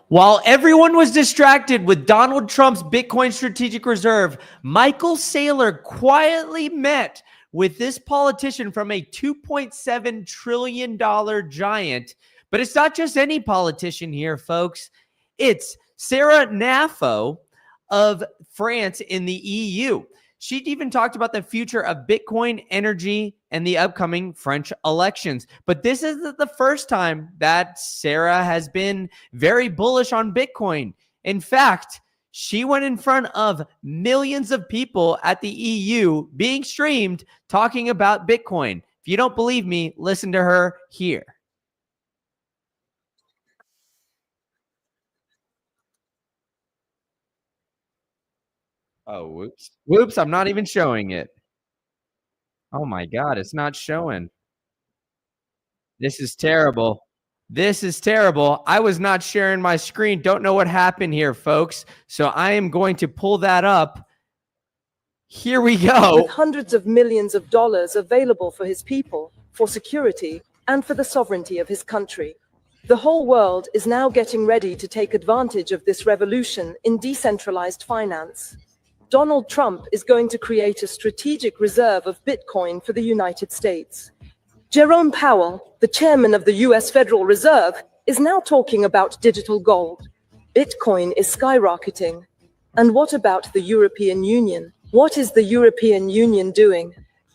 While everyone was distracted with Donald Trump's Bitcoin strategic reserve, Michael Saylor quietly met with this politician from a $2.7 trillion giant. But it's not just any politician here, folks. It's Sarah Nafo of France in the EU. She even talked about the future of Bitcoin, energy, and the upcoming French elections. But this isn't the first time that Sarah has been very bullish on Bitcoin. In fact, she went in front of millions of people at the EU being streamed talking about Bitcoin. If you don't believe me, listen to her here. Oh, whoops. Whoops, I'm not even showing it. Oh my God, it's not showing. This is terrible. This is terrible. I was not sharing my screen. Don't know what happened here, folks. So I am going to pull that up. Here we go. With hundreds of millions of dollars available for his people, for security, and for the sovereignty of his country. The whole world is now getting ready to take advantage of this revolution in decentralized finance. Donald Trump is going to create a strategic reserve of Bitcoin for the United States. Jerome Powell, the chairman of the US Federal Reserve, is now talking about digital gold. Bitcoin is skyrocketing. And what about the European Union? What is the European Union doing?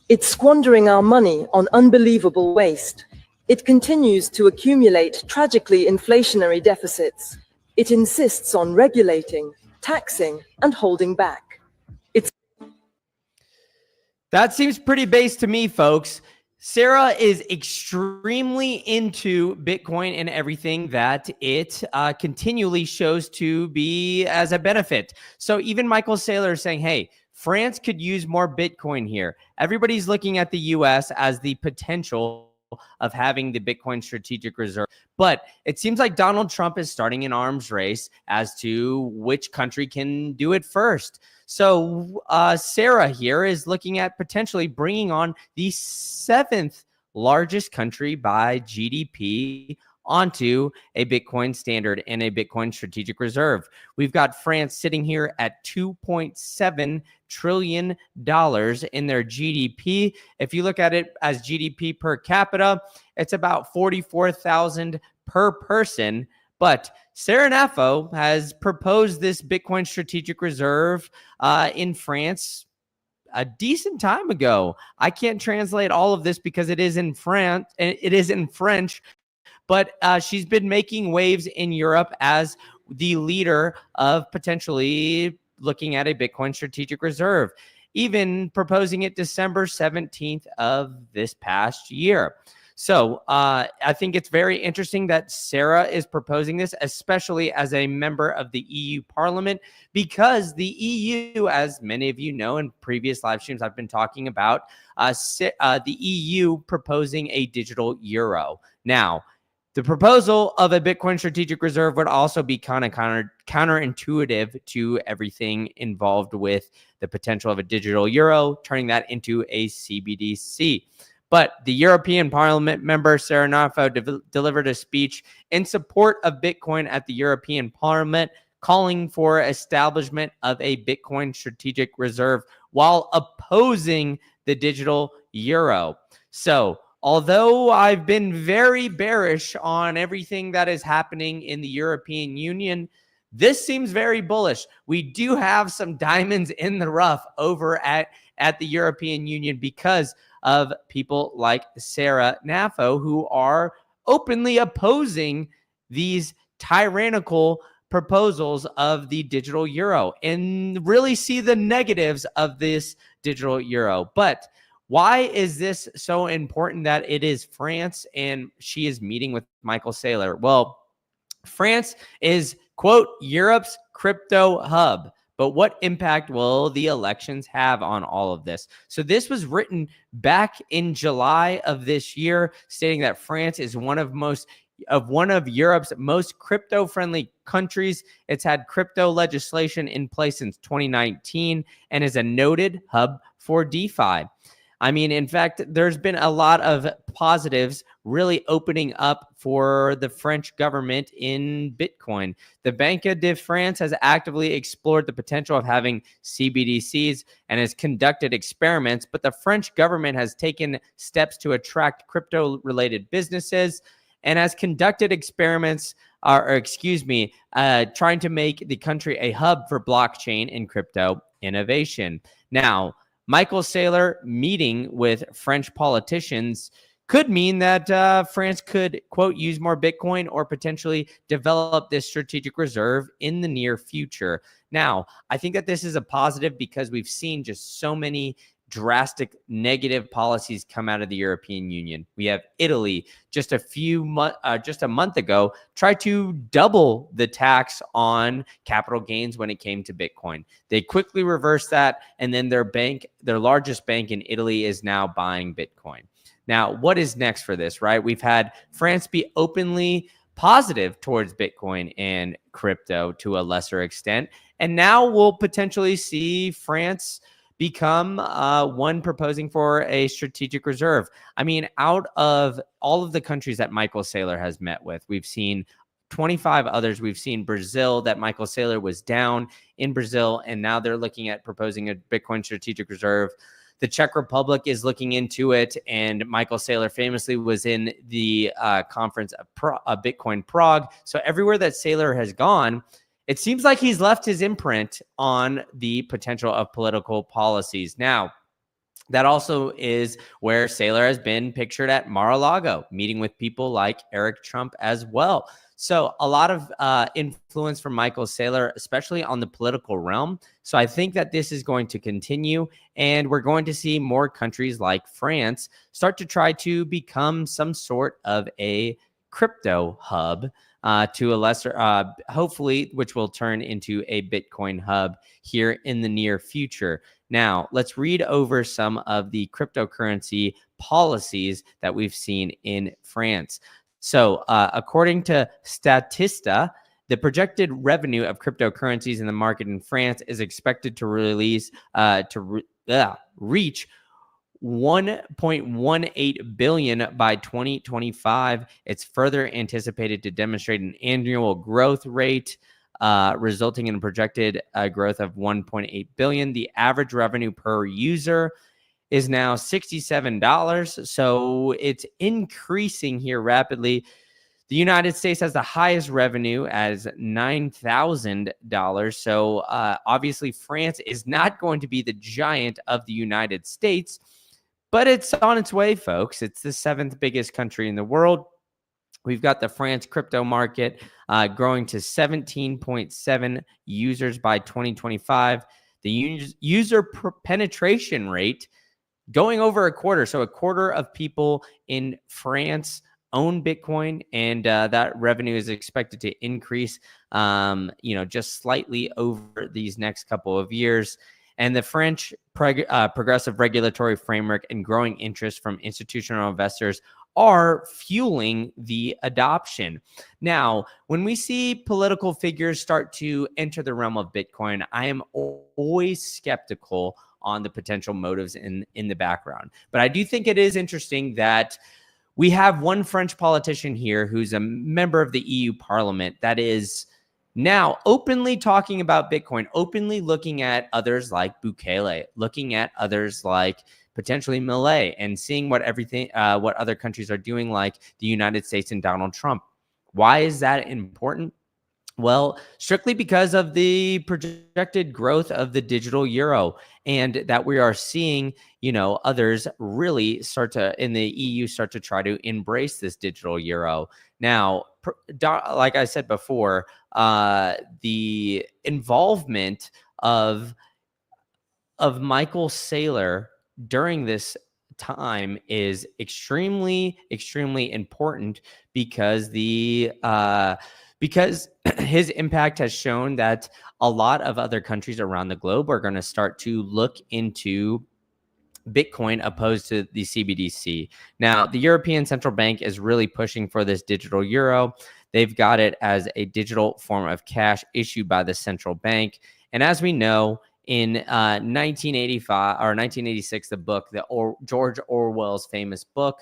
It's squandering our money on unbelievable waste. It continues to accumulate tragically inflationary deficits. It insists on regulating, taxing, and holding back. That seems pretty base to me, folks. Sarah is extremely into Bitcoin and everything that it continually shows to be as a benefit. So even Michael Saylor is saying, hey, France could use more Bitcoin here. Everybody's looking at the US as the potential of having the Bitcoin strategic reserve. But it seems like Donald Trump is starting an arms race as to which country can do it first. So Sarah here is looking at potentially bringing on the 7th largest country by GDP onto a Bitcoin standard and a Bitcoin strategic reserve. We've got France sitting here at $2.7 trillion in their GDP. If you look at it as GDP per capita, it's about 44,000 per person. But Sarah Nafo has proposed this Bitcoin strategic reserve in France a decent time ago. I can't translate all of this because it is in France. It is in French, but she's been making waves in Europe as the leader of potentially looking at a Bitcoin strategic reserve, even proposing it December 17th of this past year. So I think it's very interesting that Sarah is proposing this, especially as a member of the EU Parliament, because the EU, as many of you know in previous live streams I've been talking about, the EU proposing a digital euro. Now, the proposal of a Bitcoin strategic reserve would also be kind of counterintuitive to everything involved with the potential of a digital euro, turning that into a CBDC. But the European Parliament member, Sarah Nafo, delivered a speech in support of Bitcoin at the European Parliament, calling for establishment of a Bitcoin strategic reserve while opposing the digital euro. So, although I've been very bearish on everything that is happening in the European Union, this seems very bullish. We do have some diamonds in the rough over at the European Union because of people like Sarah Nafo, who are openly opposing these tyrannical proposals of the digital euro and really see the negatives of this digital euro. But why is this so important that it is France and she is meeting with Michael Saylor? Well, France is, quote, Europe's crypto hub. But what impact will the elections have on all of this? So this was written back in July of this year, stating that France is one of Europe's most crypto-friendly countries. It's had crypto legislation in place since 2019 and is a noted hub for DeFi. I mean, in fact, there's been a lot of positives really opening up for the French government in Bitcoin. The Banque de France has actively explored the potential of having CBDCs and has conducted experiments, but the French government has taken steps to attract crypto-related businesses and has conducted experiments, trying to make the country a hub for blockchain and crypto innovation. Now, Michael Saylor meeting with French politicians could mean that France could, quote, use more Bitcoin or potentially develop this strategic reserve in the near future. Now, I think that this is a positive because we've seen just so many drastic negative policies come out of the European Union. We have Italy just a month ago tried to double the tax on capital gains when it came to Bitcoin. They quickly reversed that, and then their largest bank in Italy is now buying Bitcoin. Now, what is next for this, right? We've had France be openly positive towards Bitcoin and crypto to a lesser extent, and now we'll potentially see France become one proposing for a strategic reserve. I mean, out of all of the countries that Michael Saylor has met with, we've seen 25 others. We've seen Brazil, that Michael Saylor was down in Brazil, and now they're looking at proposing a Bitcoin strategic reserve. The Czech Republic is looking into it, and Michael Saylor famously was in the conference of Bitcoin Prague. So everywhere that Saylor has gone, it seems like he's left his imprint on the potential of political policies. Now, that also is where Saylor has been pictured at Mar-a-Lago, meeting with people like Eric Trump as well. So a lot of influence from Michael Saylor, especially on the political realm. So I think that this is going to continue, and we're going to see more countries like France start to try to become some sort of a crypto hub, to a lesser, hopefully, which will turn into a Bitcoin hub here in the near future. Now, let's read over some of the cryptocurrency policies that we've seen in France. So, according to Statista, the projected revenue of cryptocurrencies in the market in France is expected to reach 1.18 billion by 2025. It's further anticipated to demonstrate an annual growth rate, resulting in a projected growth of 1.8 billion. The average revenue per user is now $67. So it's increasing here rapidly. The United States has the highest revenue as $9,000. So obviously France is not going to be the giant of the United States, but it's on its way, folks. It's the 7th biggest country in the world. We've got the France crypto market growing to 17.7 users by 2025. The user penetration rate going over a quarter. So a quarter of people in France own Bitcoin, and that revenue is expected to increase, just slightly over these next couple of years. And the French progressive regulatory framework and growing interest from institutional investors are fueling the adoption. Now, when we see political figures start to enter the realm of Bitcoin, I am always skeptical on the potential motives in the background. But I do think it is interesting that we have one French politician here who's a member of the EU Parliament that is now openly talking about Bitcoin, openly looking at others like Bukele, looking at others like potentially Milei, and seeing what other countries are doing, like the United States and Donald Trump. Why is that important? Well, strictly because of the projected growth of the digital euro, and that we are seeing, others really in the EU start to try to embrace this digital euro. Now, like I said before, the involvement of Michael Saylor during this time is extremely, extremely important because because his impact has shown that a lot of other countries around the globe are going to start to look into Bitcoin opposed to the CBDC. Now, the European Central Bank is really pushing for this digital euro. They've got it as a digital form of cash issued by the central bank. And as we know, in 1985 or 1986, the book, George Orwell's famous book.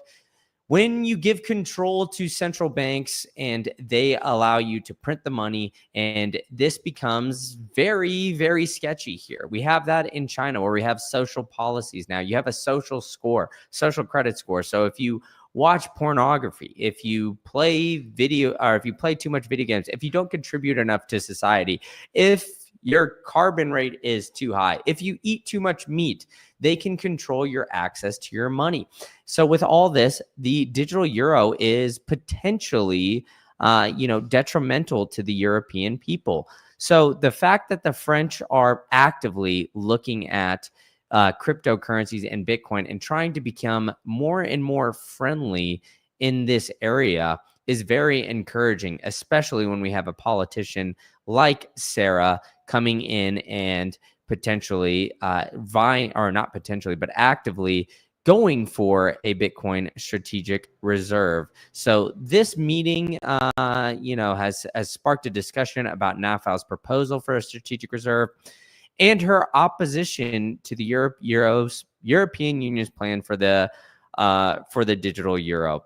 When you give control to central banks and they allow you to print the money, and this becomes very, very sketchy here. We have that in China where we have social policies now. You have a social credit score. So if you watch pornography, if you play video, or if you play too much video games, if you don't contribute enough to society, if your carbon rate is too high, if you eat too much meat, they can control your access to your money. So with all this, the digital euro is potentially, detrimental to the European people. So the fact that the French are actively looking at cryptocurrencies and Bitcoin and trying to become more and more friendly in this area is very encouraging, especially when we have a politician like Sarah coming in and potentially actively going for a Bitcoin strategic reserve. So this meeting, has sparked a discussion about NAFAO's proposal for a strategic reserve and her opposition to the European Union's plan for the digital euro.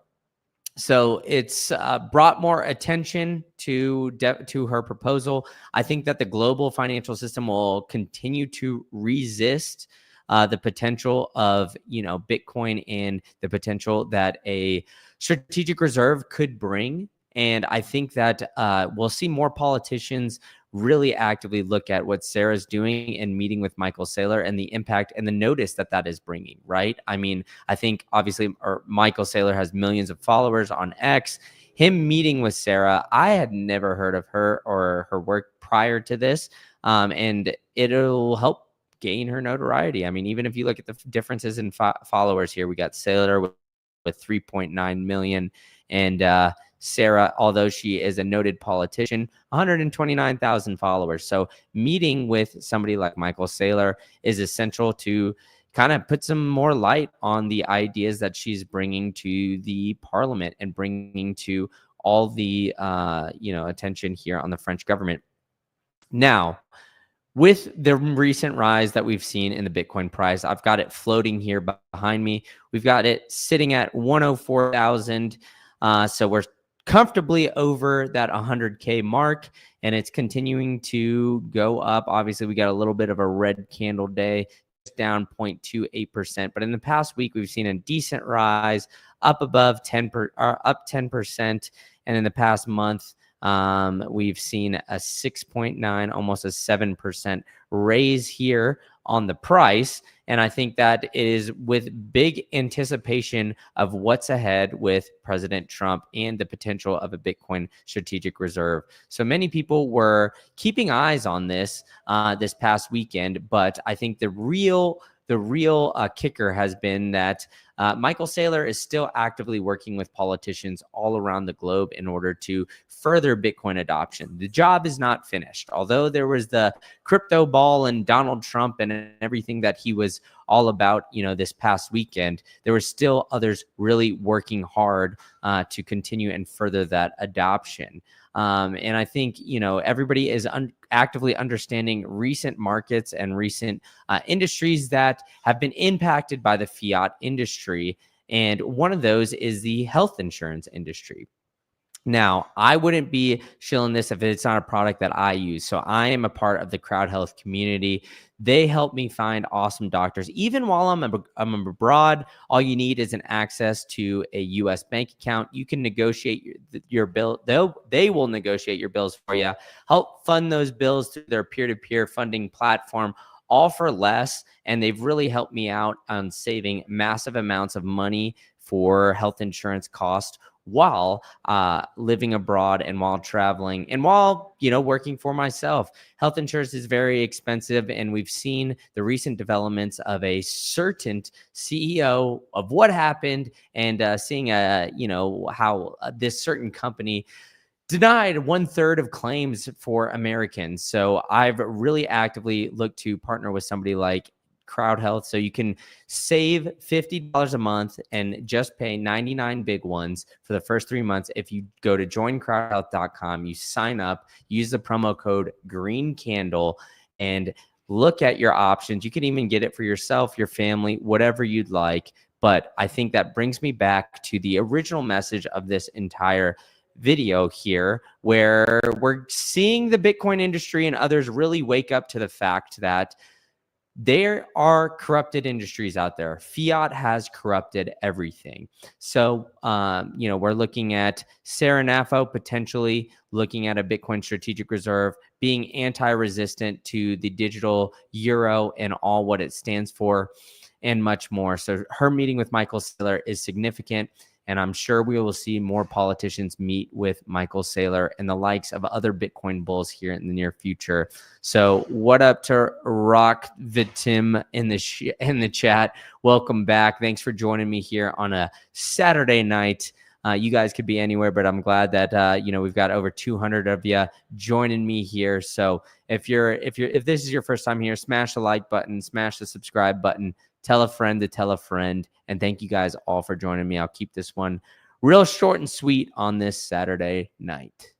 So it's brought more attention to her proposal. I think that the global financial system will continue to resist the potential of Bitcoin and the potential that a strategic reserve could bring. And I think that we'll see more politicians really actively look at what Sarah's doing and meeting with Michael Saylor and the impact and the notice that is bringing, right? I mean, I think obviously Michael Saylor has millions of followers on X. Him meeting with Sarah, I had never heard of her or her work prior to this, and it'll help gain her notoriety. I mean, even if you look at the differences in followers here, we got Saylor with 3.9 million and Sarah, although she is a noted politician, 129,000 followers. So meeting with somebody like Michael Saylor is essential to kind of put some more light on the ideas that she's bringing to the parliament and bringing to all the, attention here on the French government. Now, with the recent rise that we've seen in the Bitcoin price, I've got it floating here behind me. We've got it sitting at 104,000. So we're comfortably over that 100K mark, and it's continuing to go up. Obviously, we got a little bit of a red candle day, down 0.28%. But in the past week, we've seen a decent rise, up above 10%. And in the past month, we've seen a 6.9, almost a 7% raise here on the price. And I think that is with big anticipation of what's ahead with President Trump and the potential of a Bitcoin strategic reserve. So many people were keeping eyes on this this past weekend, but I think the real kicker has been that Michael Saylor is still actively working with politicians all around the globe in order to further Bitcoin adoption. The job is not finished. Although there was the crypto ball and Donald Trump and everything that he was all about, this past weekend, there were still others really working hard to continue and further that adoption. And I think, everybody is actively understanding recent markets and recent industries that have been impacted by the fiat industry. And one of those is the health insurance industry. Now, I wouldn't be shilling this if it's not a product that I use. So I am a part of the Crowd Health community. They help me find awesome doctors. Even while I'm abroad, all you need is an access to a U.S. bank account. You can negotiate your bill. They will negotiate your bills for you, help fund those bills through their peer-to-peer funding platform, all for less. And they've really helped me out on saving massive amounts of money for health insurance costs while living abroad and while traveling and while, working for myself. Health insurance is very expensive, and we've seen the recent developments of a certain CEO of what happened and seeing, how this certain company denied 1/3 of claims for Americans. So I've really actively looked to partner with somebody like Crowd Health, so you can save $50 a month and just pay 99 big ones for the first 3 months. If you go to joincrowdhealth.com, you sign up, use the promo code Green Candle, and look at your options. You can even get it for yourself, your family, whatever you'd like. But I think that brings me back to the original message of this entire video here, where we're seeing the Bitcoin industry and others really wake up to the fact that there are corrupted industries out there. Fiat has corrupted everything. So, we're looking at Saranafo potentially looking at a Bitcoin strategic reserve, being anti-resistant to the digital euro and all what it stands for, and much more. So her meeting with Michael Saylor is significant. And I'm sure we will see more politicians meet with Michael Saylor and the likes of other Bitcoin bulls here in the near future. So what up to Rock Vitim in the chat? Welcome back. Thanks for joining me here on a Saturday night. You guys could be anywhere, but I'm glad that we've got over 200 of you joining me here. So if this is your first time here, smash the like button, smash the subscribe button, tell a friend to tell a friend, and thank you guys all for joining me. I'll keep this one real short and sweet on this Saturday night.